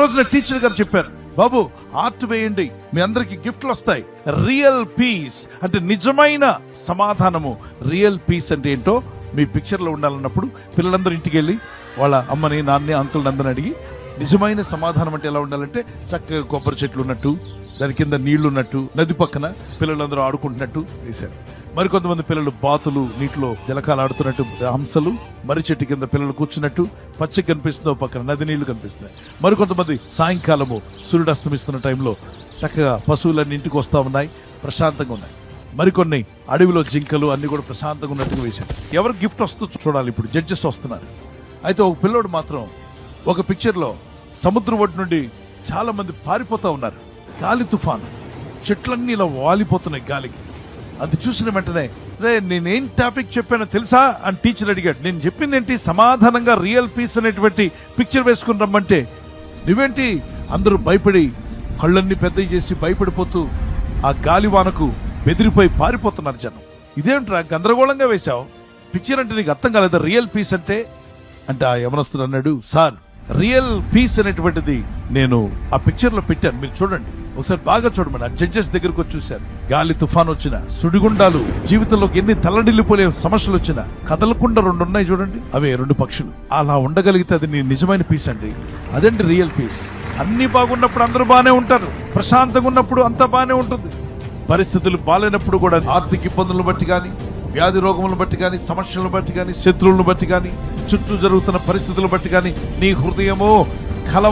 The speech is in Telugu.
రోజున టీచర్ గారు చెప్పారు, బాబు ఆర్ట్ వేయండి, మీ అందరికి గిఫ్ట్లు వస్తాయి. రియల్ పీస్ అంటే నిజమైన సమాధానము. రియల్ పీస్ అంటే ఏంటో మీ పిక్చర్లో ఉండాలన్నప్పుడు పిల్లలందరూ ఇంటికి వెళ్ళి వాళ్ళ అమ్మని నాన్నని అంకుల్ని అందరిని అడిగి నిజమైన సమాధానం అంటే ఎలా ఉండాలంటే చక్కగా కొబ్బరి చెట్లు ఉన్నట్టు, దాని కింద నీళ్లు ఉన్నట్టు, నది పక్కన పిల్లలందరూ ఆడుకుంటున్నట్టు వేశారు. మరికొంతమంది పిల్లలు బాతులు నీటిలో జలకాలు ఆడుతున్నట్టు, హంసలు మర్రి చెట్టు కింద పిల్లలు కూర్చున్నట్టు పచ్చకి కనిపిస్తుందో పక్కన నది నీళ్లు కనిపిస్తున్నాయి. మరికొంతమంది సాయంకాలము సూర్యుడు అస్తమిస్తున్న టైంలో చక్కగా పశువులన్నీ ఇంటికి వస్తూ ఉన్నాయి, ప్రశాంతంగా ఉన్నాయి. మరికొన్ని అడవిలో జింకలు అన్ని కూడా ప్రశాంతంగా ఉన్నట్టుగా వేశారు. ఎవరు గిఫ్ట్ వస్తూ చూడాలి. ఇప్పుడు జడ్జెస్ వస్తున్నారు. అయితే ఒక పిల్లోడు మాత్రం ఒక పిక్చర్లో సముద్రం ఒడ్డు నుండి చాలా మంది పారిపోతా ఉన్నారు. గాలి తుఫాను, చెట్లన్నీ ఇలా వాలిపోతున్నాయి గాలికి. అది చూసిన వెంటనే, రే నేనేం టాపిక్ చెప్పానో తెలుసా అని టీచర్ అడిగాడు. నేను చెప్పింది ఏంటి, సమాధానంగా రియల్ పీస్ అనేటువంటి పిక్చర్ వేసుకుని రమ్మంటే నువ్వేంటి అందరూ భయపడి కళ్ళన్నీ పెద్దవి చేసి భయపడిపోతూ ఆ గాలివానకు బెదిరిపోయి పారిపోతున్నారు జనం. ఇదేంట్రా గందరగోళంగా వేశావు, పిక్చర్ అంటే నీకు అర్థం కాలేదా రియల్ పీస్ అంటే ఆ యవనస్తుడు అన్నాడు, సార్ రియల్ పీస్ అనేటువంటిది నేను ఆ పిక్చర్ లో పెట్టాను, మీరు చూడండి ఒకసారి బాగా చూడమని. ఆ జడ్జెస్ దగ్గరకు వచ్చి చూశారు. గాలి తుఫాన్ వచ్చిన, సుడిగుండాలు, జీవితంలోకి ఎన్ని తల్లడిల్లిపోలే సమస్యలు వచ్చినా కదలకుండా రెండు ఉన్నాయి చూడండి, అవే రెండు పక్షులు. అలా ఉండగలిగితే అది నీ నిజమైన పీస్ అండి. అదండి రియల్ పీస్. అన్ని బాగున్నప్పుడు అందరూ బాగానే ఉంటారు, ప్రశాంతంగా ఉన్నప్పుడు అంతా బాగానే ఉంటుంది. పరిస్థితులు బాగాలేనప్పుడు కూడా ఆర్థిక ఇబ్బందులను బట్టి కానీ, వ్యాధి రోగములను బట్టి కానీ, సమస్యలను బట్టి కానీ, శత్రువులను బట్టి కానీ, చుట్టూ జరుగుతున్న పరిస్థితులను బట్టి కానీ నీ హృదయమో కలవ